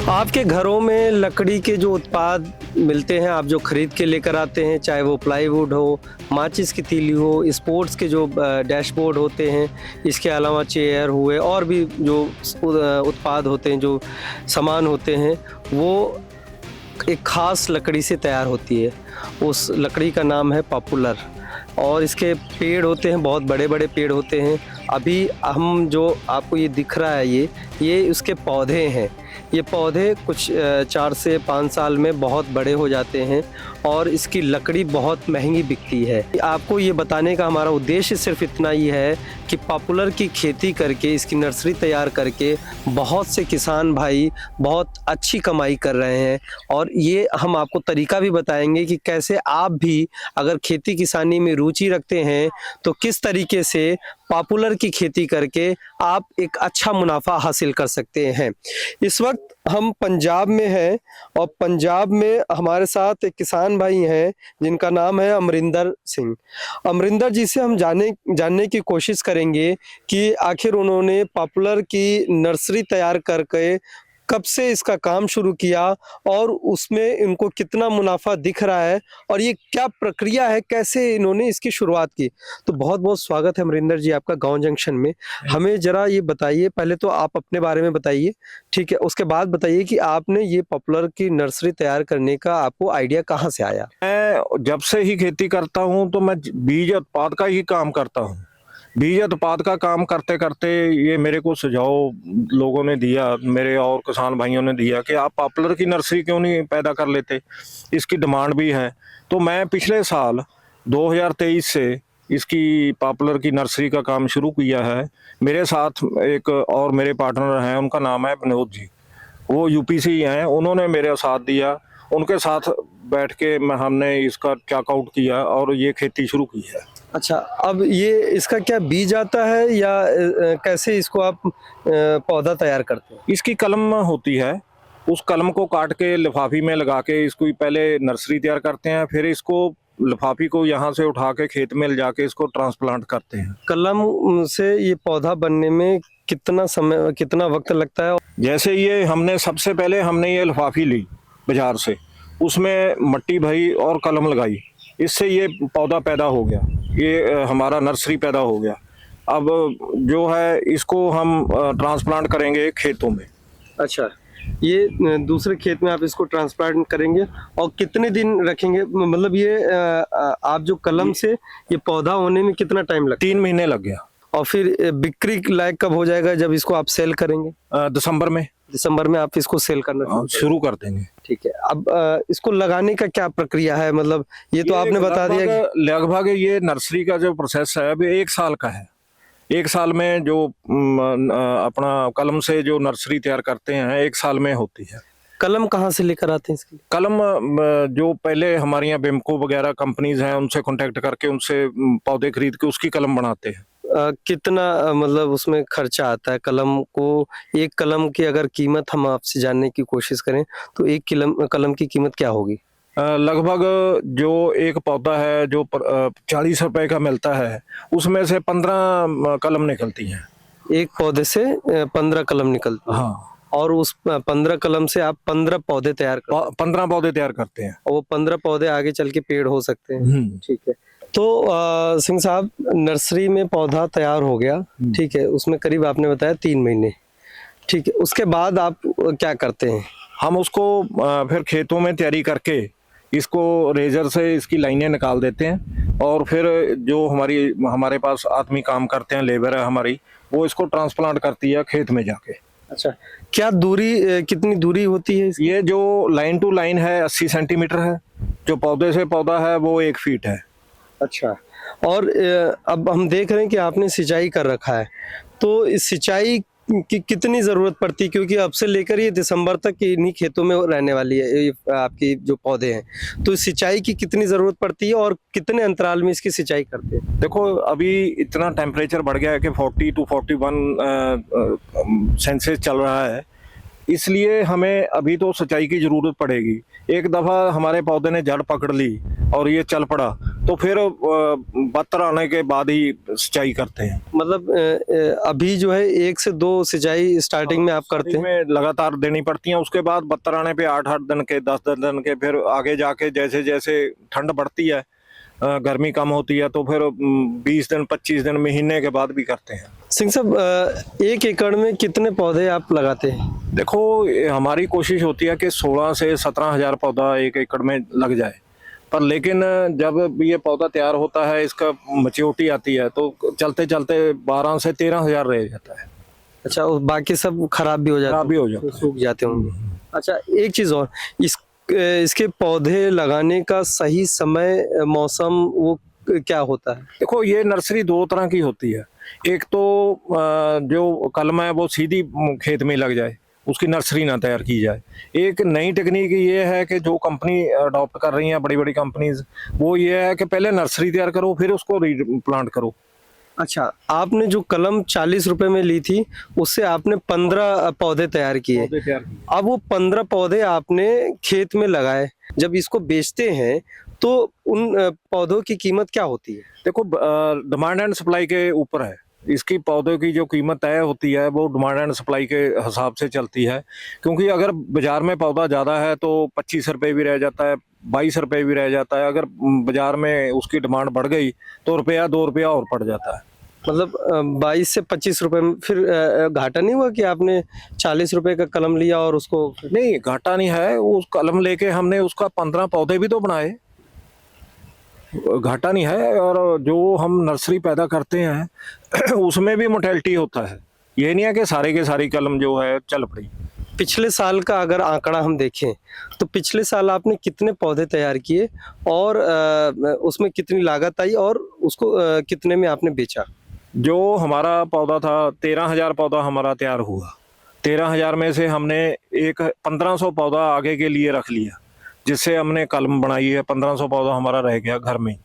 आपके घरों में लकड़ी के जो उत्पाद मिलते हैं, आप जो खरीद के लेकर आते हैं, चाहे वो प्लाईवुड हो, माचिस की तीली हो, स्पोर्ट्स के जो डैशबोर्ड होते हैं, इसके अलावा चेयर हुए और भी जो उत्पाद होते हैं, जो सामान होते हैं, वो एक ख़ास लकड़ी से तैयार होती है। उस लकड़ी का नाम है पॉपुलर और इसके पेड़ होते हैं, बहुत बड़े बड़े पेड़ होते हैं। अभी हम जो आपको ये दिख रहा है ये उसके पौधे हैं। ये पौधे कुछ 4 से 5 साल में बहुत बड़े हो जाते हैं और इसकी लकड़ी बहुत महंगी बिकती है। आपको ये बताने का हमारा उद्देश्य सिर्फ इतना ही है कि पॉपुलर की खेती करके, इसकी नर्सरी तैयार करके बहुत से किसान भाई बहुत अच्छी कमाई कर रहे हैं और ये हम आपको तरीका भी बताएंगे कि कैसे आप भी अगर खेती किसानी में रुचि रखते हैं तो किस तरीके से पॉपुलर की खेती करके आप एक अच्छा मुनाफा हासिल कर सकते हैं। इस वक्त हम पंजाब में हैं और पंजाब में हमारे साथ एक किसान भाई हैं जिनका नाम है अमरिंदर सिंह। अमरिंदर जी से हम जानने की कोशिश करेंगे कि आखिर उन्होंने पॉपुलर की नर्सरी तैयार करके कब से इसका काम शुरू किया और उसमें इनको कितना मुनाफा दिख रहा है और ये क्या प्रक्रिया है, कैसे इन्होंने इसकी शुरुआत की। तो बहुत बहुत स्वागत है अमरिंदर जी आपका गांव जंक्शन में। हमें जरा ये बताइए, पहले तो आप अपने बारे में बताइए, ठीक है, उसके बाद बताइए कि आपने ये पॉपुलर की नर्सरी तैयार करने का आपको आइडिया कहाँ से आया। मैं जब से ही खेती करता हूँ तो मैं बीज उत्पाद का ही काम करता हूँ। बीज उत्पाद का काम करते करते ये मेरे को सुझाव लोगों ने दिया, मेरे और किसान भाइयों ने दिया कि आप पॉपुलर की नर्सरी क्यों नहीं पैदा कर लेते, इसकी डिमांड भी है। तो मैं पिछले साल 2023 से इसकी पॉपुलर की नर्सरी का काम शुरू किया है। मेरे साथ एक और मेरे पार्टनर हैं, उनका नाम है विनोद जी, वो यूपी से ही हैं। उन्होंने मेरे साथ दिया, उनके साथ बैठ के हमने इसका चेकआउट किया और ये खेती शुरू की है। अच्छा, अब ये इसका क्या बीज आता है या कैसे इसको आप पौधा तैयार करते हैं। इसकी कलम होती है, उस कलम को काट के लिफाफी में लगा के इसको पहले नर्सरी तैयार करते हैं, फिर इसको लिफाफी को यहाँ से उठा के खेत में ले जाके इसको ट्रांसप्लांट करते हैं। कलम से ये पौधा बनने में कितना समय, कितना वक्त लगता है। जैसे ये हमने सबसे पहले हमने ये लिफाफी ली बाजार से, उसमें मट्टी भरी और कलम लगाई, इससे ये पौधा पैदा हो गया, ये हमारा नर्सरी पैदा हो गया। अब जो है इसको हम ट्रांसप्लांट करेंगे खेतों में। अच्छा, ये दूसरे खेत में आप इसको ट्रांसप्लांट करेंगे और कितने दिन रखेंगे, मतलब ये आप जो कलम से ये पौधा होने में कितना टाइम लगता है। 3 महीने लग गया। और फिर बिक्री लायक कब हो जाएगा जब इसको आप सेल करेंगे। दिसंबर में आप इसको सेल करना शुरू कर देंगे। ठीक है, अब इसको लगाने का क्या प्रक्रिया है, मतलब ये तो आपने बता दिया। लगभग ये नर्सरी का जो प्रोसेस है अभी 1 साल का है। 1 साल में जो अपना कलम से जो नर्सरी तैयार करते हैं 1 साल में होती है। कलम कहाँ से लेकर आते हैं इसकी। कलम जो पहले हमारे यहाँ बेमको वगैरह कंपनीज हैं उनसे कांटेक्ट करके उनसे पौधे खरीद के उसकी कलम बनाते हैं। कितना मतलब उसमें खर्चा आता है कलम को, एक कलम की अगर कीमत हम आपसे जानने की कोशिश करें तो एक कलम की कीमत क्या होगी। लगभग जो एक पौधा है जो 40 रुपए का मिलता है, उसमें से 15 कलम निकलती हैं। एक पौधे से 15 कलम निकलती है। हाँ, और उस 15 कलम से आप 15 पौधे तैयार करते हैं। 15 पौधे तैयार करते हैं और वो 15 पौधे आगे चल के पेड़ हो सकते हैं। ठीक है, तो सिंह साहब नर्सरी में पौधा तैयार हो गया, ठीक है, उसमें करीब आपने बताया 3 महीने, ठीक है, उसके बाद आप क्या करते हैं। हम उसको फिर खेतों में तैयारी करके इसको रेजर से इसकी लाइनें निकाल देते हैं और फिर जो हमारे पास आदमी काम करते हैं, लेबर है हमारी, वो इसको ट्रांसप्लांट करती है खेत में जाके। अच्छा, क्या दूरी, कितनी दूरी होती है इसकी? ये जो लाइन टू लाइन है 80 सेंटीमीटर है, जो पौधे से पौधा है वो 1 फीट है। अच्छा, और अब हम देख रहे हैं कि आपने सिंचाई कर रखा है, तो इस सिंचाई की कितनी ज़रूरत पड़ती है, क्योंकि अब से लेकर ये दिसंबर तक इन्हीं खेतों में रहने वाली है ये आपकी जो पौधे हैं, तो सिंचाई की कितनी ज़रूरत पड़ती है और कितने अंतराल में इसकी सिंचाई करते हैं। देखो अभी इतना टेम्परेचर बढ़ गया है कि 40 to 41 सेल्सियस चल रहा है, इसलिए हमें अभी तो सिंचाई की ज़रूरत पड़ेगी। एक दफ़ा हमारे पौधे ने जड़ पकड़ ली और ये चल पड़ा तो फिर बत्तर आने के बाद ही सिंचाई करते हैं। मतलब अभी जो है 1 से 2 सिंचाई स्टार्टिंग में आप करते हैं? में लगातार देनी पड़ती हैं, उसके बाद बत्तर आने पे 8-8 दिन के 10-10 दिन के, फिर आगे जाके जैसे जैसे ठंड बढ़ती है, गर्मी कम होती है, तो फिर 20 दिन 25 दिन महीने के बाद भी करते हैं। सिंह साहब 1 एकड़ में कितने पौधे आप लगाते हैं? देखो हमारी कोशिश होती है कि 16 से 17 हजार पौधा 1 एकड़ में लग जाए, पर लेकिन जब ये पौधा तैयार होता है, इसका मैच्योरिटी आती है, तो चलते चलते 12 से 13 हजार रह जाता है। अच्छा, और बाकी सब खराब भी हो जाते खराब भी हो जाता है। सूख जाते होंगे। अच्छा, एक चीज़ और, इसके पौधे लगाने का सही समय मौसम वो क्या होता है? देखो ये नर्सरी 2 तरह की होती है। एक तो जो कलम है वो सीधी खेत में लग जाए, उसकी नर्सरी ना तैयार की जाए। एक नई टेक्निक ये है कि जो कंपनी अडॉप्ट कर रही हैं, बड़ी बड़ी कंपनीज, वो ये है कि पहले नर्सरी तैयार करो, फिर उसको रीप्लांट करो। अच्छा, आपने जो कलम 40 रुपए में ली थी, उससे आपने 15 पौधे तैयार किए। अब वो 15 पौधे आपने खेत में लगाए, जब इसको बेचते हैं तो उन पौधों की कीमत क्या होती है? देखो डिमांड एंड सप्लाई के ऊपर है। इसकी पौधों की जो कीमत तय होती है वो डिमांड एंड सप्लाई के हिसाब से चलती है, क्योंकि अगर बाजार में पौधा ज़्यादा है तो 25 रुपये भी रह जाता है, 22 रुपये भी रह जाता है। अगर बाजार में उसकी डिमांड बढ़ गई तो रुपया 2 रुपया और पड़ जाता है। मतलब 22 से 25 रुपए में फिर घाटा नहीं हुआ कि आपने 40 रुपए का कलम लिया और उसको? नहीं, घाटा नहीं है। उस कलम लेके हमने उसका 15 पौधे भी तो बनाए, घाटा नहीं है। और जो हम नर्सरी पैदा करते हैं उसमें भी मोर्टेलिटी होता है। ये नहीं है कि सारे के सारी कलम जो है चल पड़ी। पिछले साल का अगर आंकड़ा हम देखें तो पिछले साल आपने कितने पौधे तैयार किए और उसमें कितनी लागत आई और उसको कितने में आपने बेचा? जो हमारा पौधा था 13,000 पौधा हमारा तैयार हुआ। 13,000 में से हमने एक 1500 पौधा आगे के लिए रख लिया, जिससे हमने कलम बनाई है। 1500 पौधा हमारा रह गया घर में,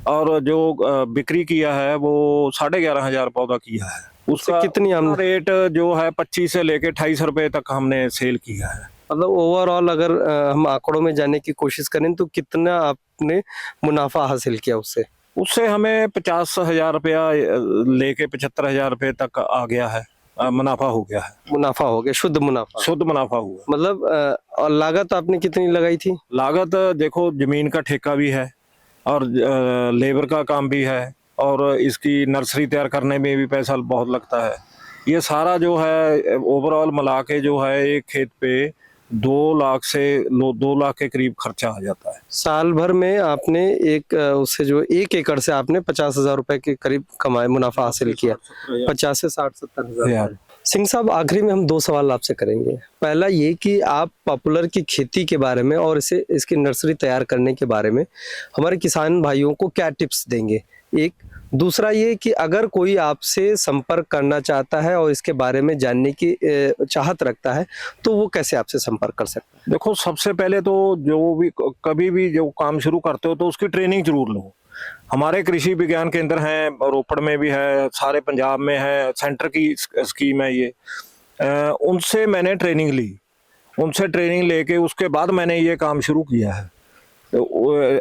और जो बिक्री किया है वो 11,500 पौधा किया है। उसका कितनी रेट जो है 25 से लेके 28 रुपए तक हमने सेल किया है। मतलब ओवरऑल अगर हम आंकड़ों में जाने की कोशिश करें तो कितना आपने मुनाफा हासिल किया उससे? उससे हमें 50,000 रुपया लेके 75,000 रुपये तक आ गया है, मुनाफा हो गया है। मुनाफा हो गया, शुद्ध मुनाफा? शुद्ध मुनाफा हुआ। मतलब और लागत आपने कितनी लगाई थी? लागत देखो जमीन का ठेका भी है और लेबर का काम भी है, और इसकी नर्सरी तैयार करने में भी पैसा बहुत लगता है। ये सारा जो है ओवरऑल मिला के जो है एक खेत पे 2 लाख से 2 लाख के करीब खर्चा आ जाता है। साल भर में आपने उससे जो 1 एकड़ से आपने 50,000 रुपए के करीब कमाए, मुनाफा हासिल किया। 50 से 60-70 हजार। सिंह साहब, आखिरी में हम 2 सवाल आपसे करेंगे। पहला ये कि आप पॉपुलर की खेती के बारे में और इसकी नर्सरी तैयार करने के बारे में हमारे किसान भाइयों को क्या टिप्स देंगे? एक दूसरा ये कि अगर कोई आपसे संपर्क करना चाहता है और इसके बारे में जानने की चाहत रखता है तो वो कैसे आपसे संपर्क कर सकता है? देखो सबसे पहले तो जो भी कभी भी जो काम शुरू करते हो तो उसकी ट्रेनिंग जरूर लो। हमारे कृषि विज्ञान केंद्र हैं, रोपड़ में भी है, सारे पंजाब में है, सेंटर की स्कीम है ये। उनसे मैंने ट्रेनिंग ली, उनसे ट्रेनिंग लेके उसके बाद मैंने ये काम शुरू किया है। तो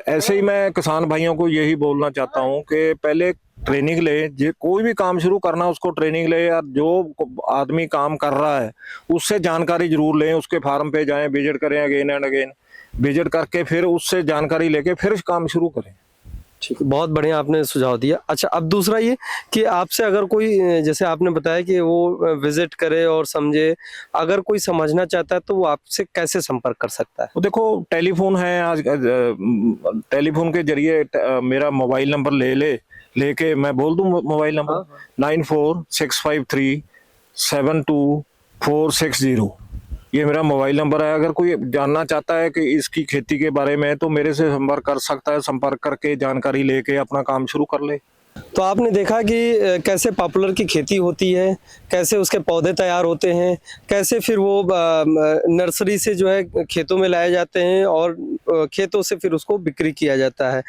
ऐसे ही मैं किसान भाइयों को यही बोलना चाहता हूँ कि पहले ट्रेनिंग ले। कोई भी काम शुरू करना उसको ट्रेनिंग ले, या जो आदमी काम कर रहा है उससे जानकारी जरूर लें। उसके फार्म पे जाएं, विजिट करें अगेन एंड अगेन, विजिट करके फिर उससे जानकारी लेके फिर काम शुरू करें। ठीक है, बहुत बढ़िया आपने सुझाव दिया। अच्छा, अब दूसरा ये कि आपसे अगर कोई, जैसे आपने बताया कि वो विजिट करे और समझे, अगर कोई समझना चाहता है तो वो आपसे कैसे संपर्क कर सकता है? तो देखो टेलीफोन है आज, टेलीफोन के जरिए मेरा मोबाइल नंबर लेके मैं बोल दूं मोबाइल नंबर 9465372460। ये मेरा मोबाइल नंबर है। अगर कोई जानना चाहता है कि इसकी खेती के बारे में तो मेरे से संपर्क कर सकता है। संपर्क करके जानकारी लेके अपना काम शुरू कर ले। तो आपने देखा कि कैसे पॉपुलर की खेती होती है, कैसे उसके पौधे तैयार होते हैं, कैसे फिर वो नर्सरी से जो है खेतों में लाए जाते हैं और खेतों से फिर उसको बिक्री किया जाता है।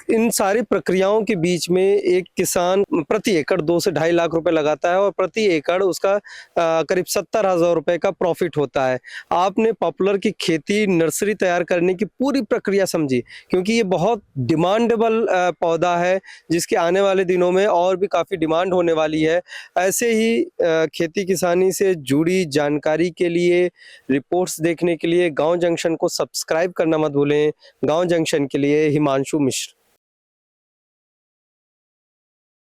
इन सारी प्रक्रियाओं के बीच में एक किसान प्रति एकड़ 2 से 2.5 लाख रुपए लगाता है और प्रति एकड़ उसका करीब 70,000 रुपए का प्रॉफिट होता है। आपने पॉपुलर की खेती नर्सरी तैयार करने की पूरी प्रक्रिया समझी, क्योंकि ये बहुत डिमांडेबल पौधा है जिसके आने वाले दिनों में और भी काफ़ी डिमांड होने वाली है। ऐसे ही खेती किसानी से जुड़ी जानकारी के लिए, रिपोर्ट्स देखने के लिए गाँव जंक्शन को सब्सक्राइब करना मत भूलें। गाँव जंक्शन के लिए हिमांशु मिश्र।